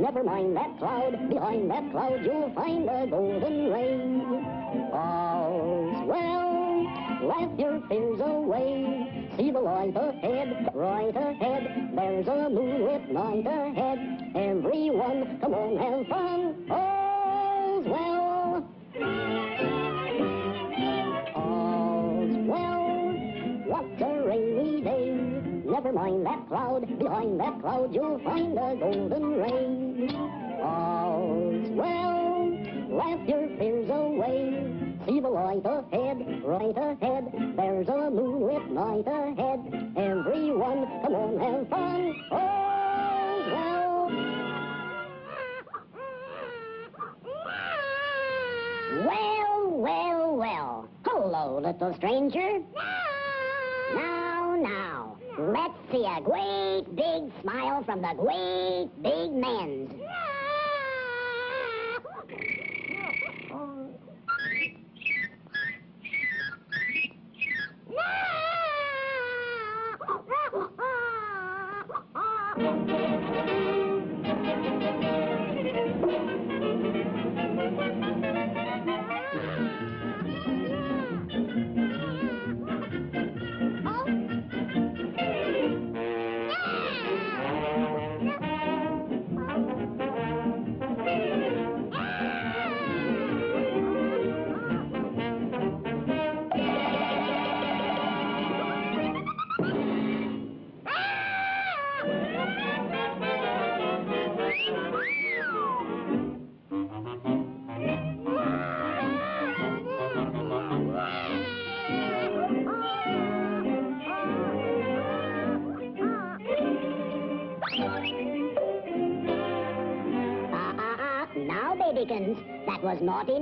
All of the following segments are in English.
Never mind that cloud, behind that cloud you'll find a golden ray. All's well, laugh your fears away. See the light ahead, right ahead. There's a moonlit night ahead. Everyone, come on, have fun. All's well. All's well. What's a rainy day? Never mind that cloud, behind that cloud you'll find a golden ray. All's well, laugh your fears away. See the light ahead, right ahead. There's a moonlit night ahead. Everyone, come on, have fun. All's well. Well, well, well. Hello, little stranger. Now, let's see a great big smile from the great big men's. That was naughty.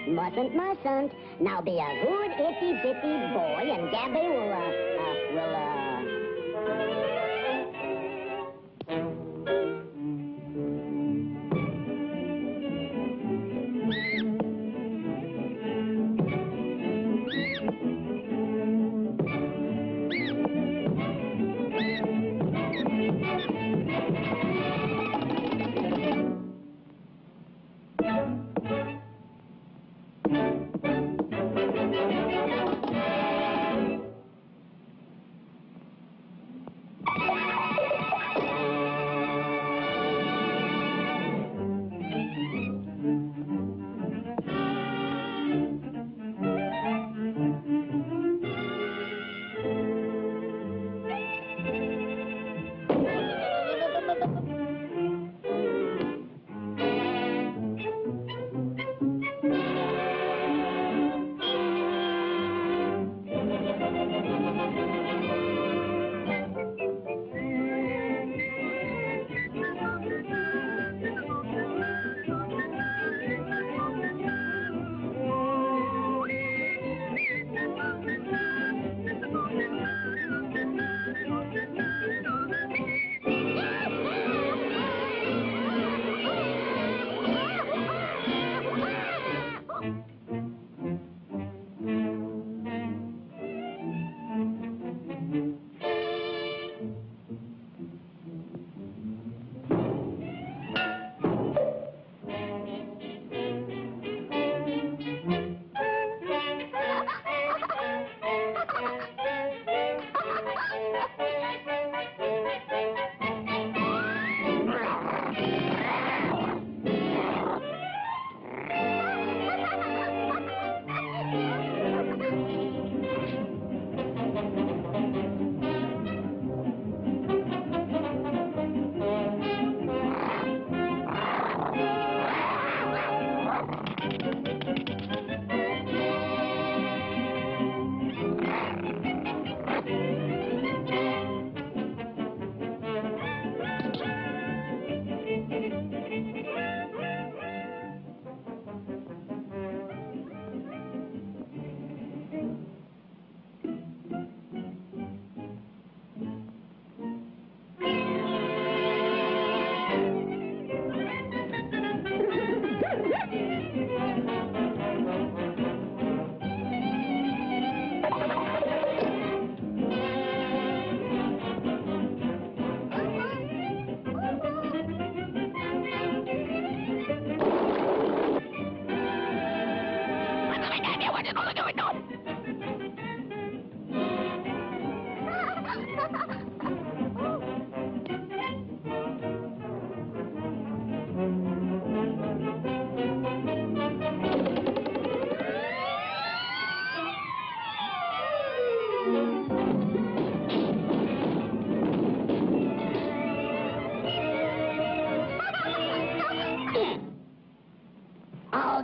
Mustn't. Now be a good itty-bitty boy, and Gabby will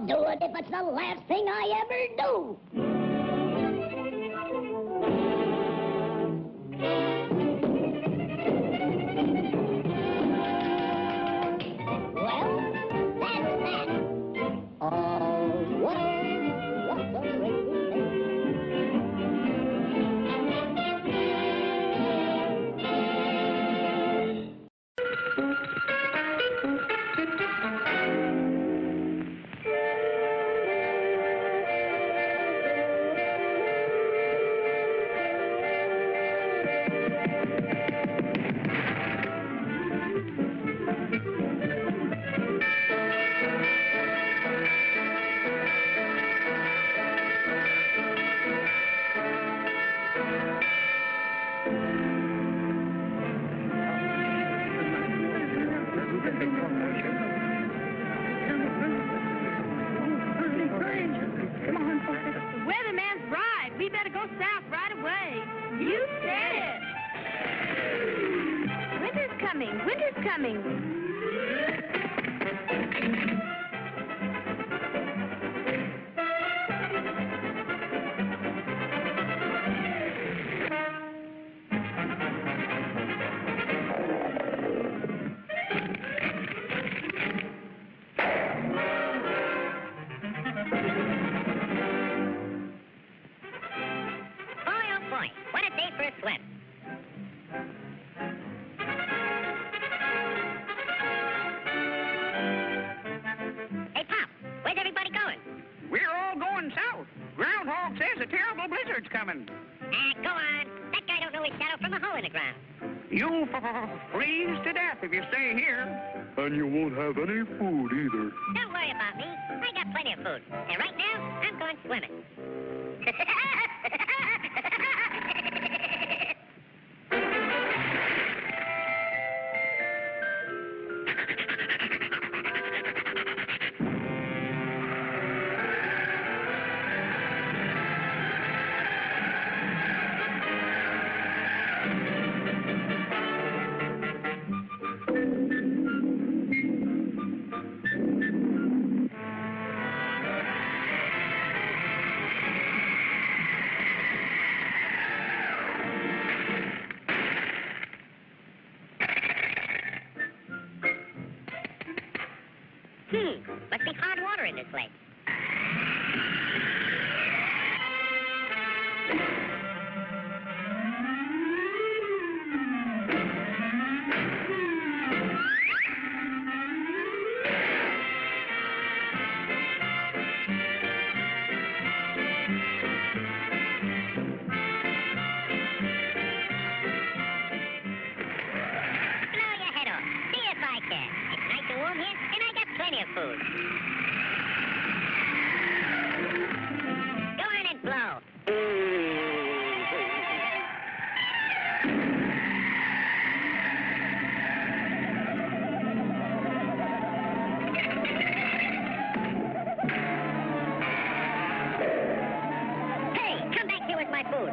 I'll do it if it's the last thing I ever do. Well, that's that. All's well, what's the rainy day? Weatherman's right. We better go south right away. You said it. Winter's coming. Winter's coming. What a day for a swim. Hey, Pop, where's everybody going? We're all going south. Groundhog says a terrible blizzard's coming. Go on. That guy don't know his shadow from a hole in the ground. You'll freeze to death if you stay here. And you won't have any food either. Don't worry about me. I got plenty of food. And right now, I'm going swimming. Must be hard water in this lake. Blow your head off. See if I can. It's nice and warm here, and I got plenty of food. Go on and blow. Hey, come back here with my food.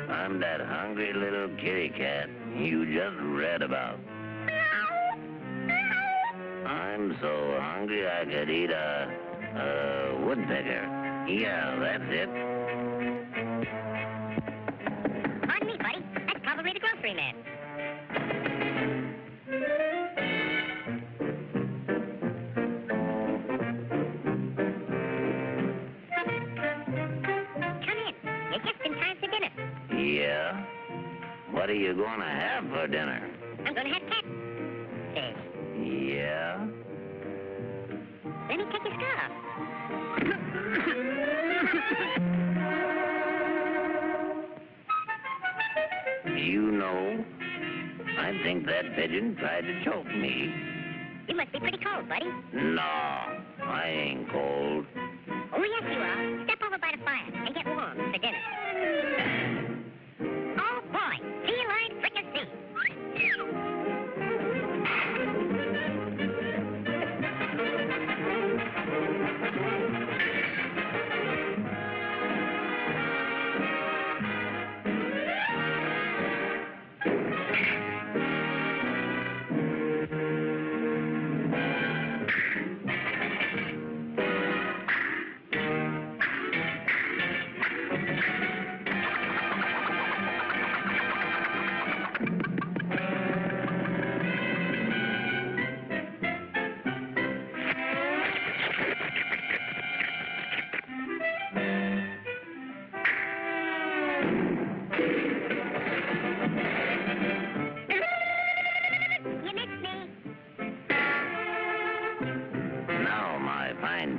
I'm that hungry little kitty cat you just read about. I'm so hungry I could eat a woodpecker. Yeah, that's it. Pardon me, buddy. That's probably the grocery man. Come in. You're just in time for dinner. Yeah? What are you going to have for dinner? I'm going to have catfish. Yeah? Let me take your scarf. You know, I think that pigeon tried to choke me. You must be pretty cold, buddy. No, I ain't cold. Oh, yes, you are. Step over by the fire and get warm for dinner. Oh, boy. Feline fricassee.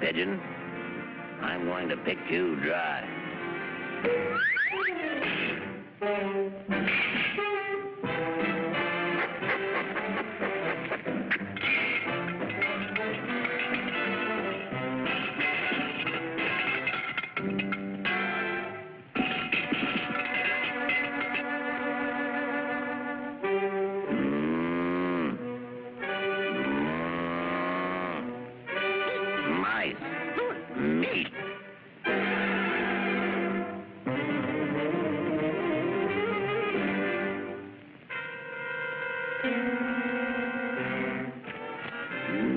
Pigeon, I'm going to pick you dry.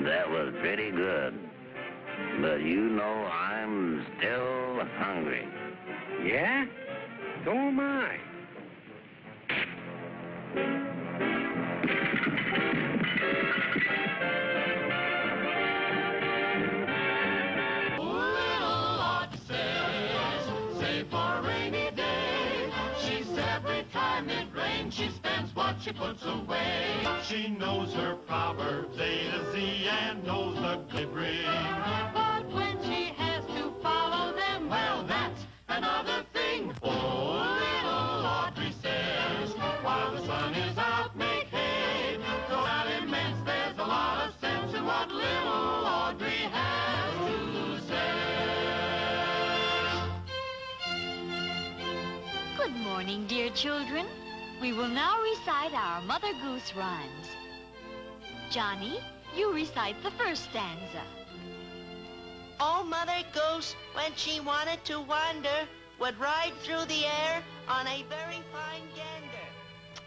That was pretty good. But you know I'm still hungry. Yeah? So am I. She spends what she puts away. She knows her proverbs A to Z and knows the good bring. But when she has to follow them, well, that's another thing. Oh, little Audrey says, while the sun is out, make hay. So that it means there's a lot of sense in what little Audrey has to say. Good morning, dear children. We will now recite our Mother Goose rhymes. Johnny, you recite the first stanza. Oh, Mother Goose, when she wanted to wander, would ride through the air on a very fine gander.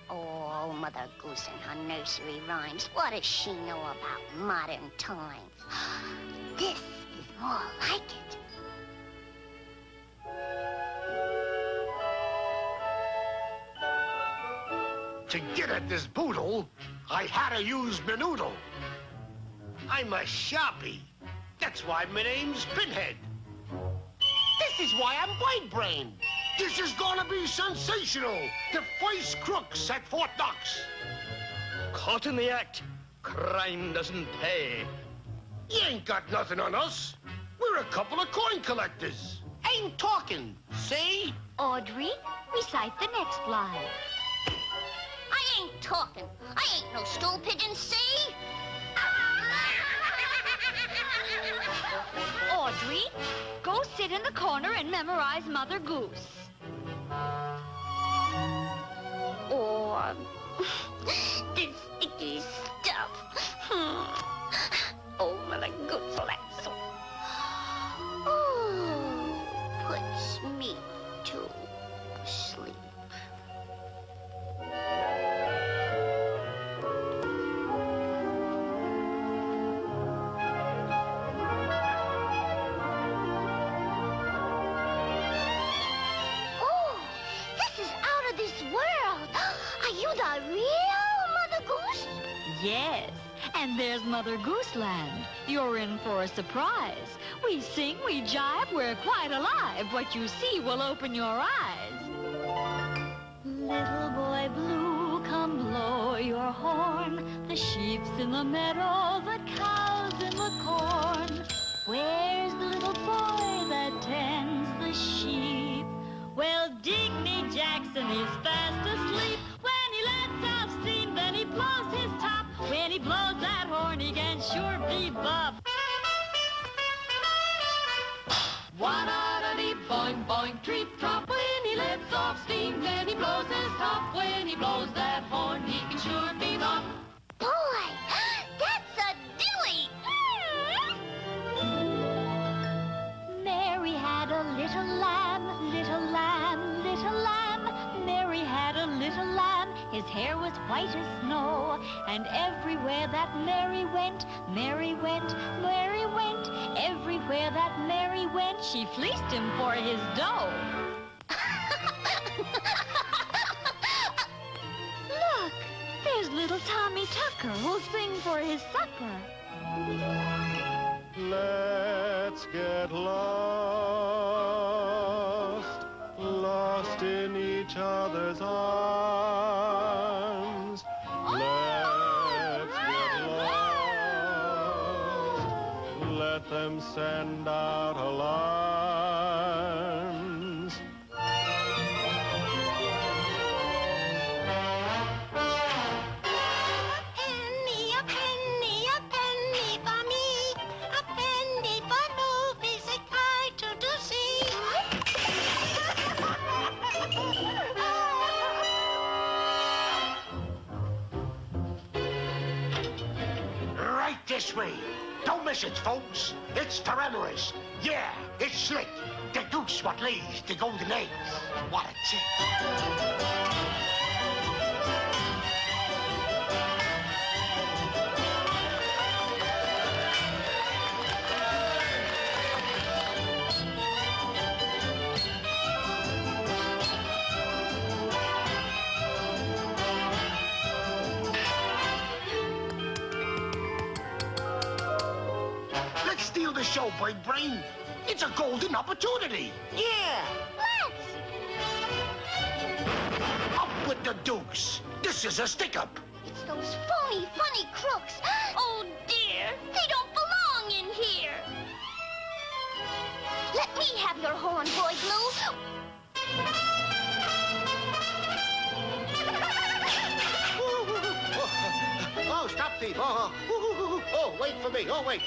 Oh, Mother Goose and her nursery rhymes. What does she know about modern times? This is more like it. To get at this boodle, I had to use my noodle. I'm a sharpie. That's why my name's Pinhead. This is why I'm white-brained. This is gonna be sensational. The first crooks at Fort Knox. Caught in the act. Crime doesn't pay. You ain't got nothing on us. We're a couple of coin collectors. Ain't talking, see? Audrey, recite the next line. I ain't talking. I ain't no stool pigeon, see? Audrey, go sit in the corner and memorize Mother Goose. Or this sticky stuff. Oh, Mother Goose, that's oh, puts me to sleep. The real Mother Goose? Yes, and there's Mother Goose Land. You're in for a surprise. We sing, we jive, we're quite alive. What you see will open your eyes. Little boy blue, come blow your horn. The sheep's in the meadow, the cow's in the corn. Where's the little boy that tends the sheep? Well, Digny Jackson is fast asleep. When he lets out steam, then he blows his top. When he blows that horn, he can boing, boing, treep, trop. When he lets off steam, then he blows his top. When he blows that horn, he can sure be the... Boy, that's a dilly. Mary had a little lamb, little lamb, little lamb. Mary had a little lamb. His hair was white as snow. And everywhere that Mary went, Mary went, Mary went. Everywhere that Mary went, she fleeced him for his dough. Look, there's little Tommy Tucker who'll sing for his supper. Let's get lost, lost in each other's arms. Let's get lost, let them send out alarms. This way. Don't miss it, folks. It's Terramorous. Yeah, it's Slick. The goose what lays the golden eggs. What a chick. Steal the show, Bird Brain. It's a golden opportunity. Yeah. Let's. Up with the dukes. This is a stick-up. It's those phony, funny crooks. Oh, dear. They don't belong in here. Let me have your horn, Boy Blue. Oh, stop thief. Oh, wait for me. Oh, wait.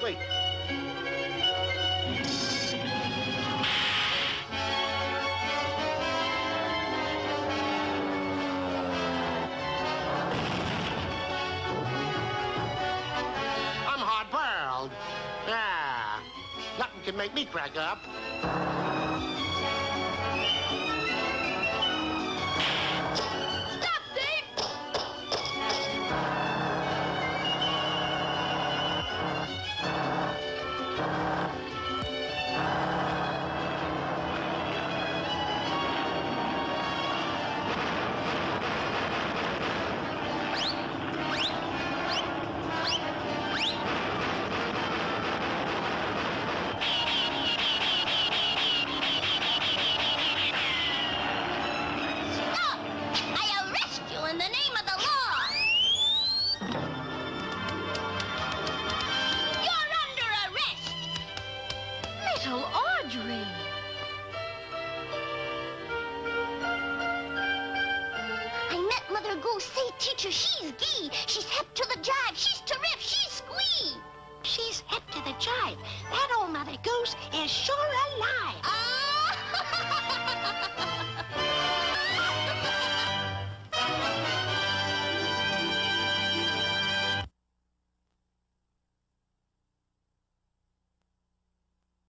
I'm hard-boiled. Ah, nothing can make me crack up. Stop, Dave! Teacher, she's gee. She's hep to the jive. She's terrific. She's squee. She's hep to the jive. That old Mother Goose is sure alive.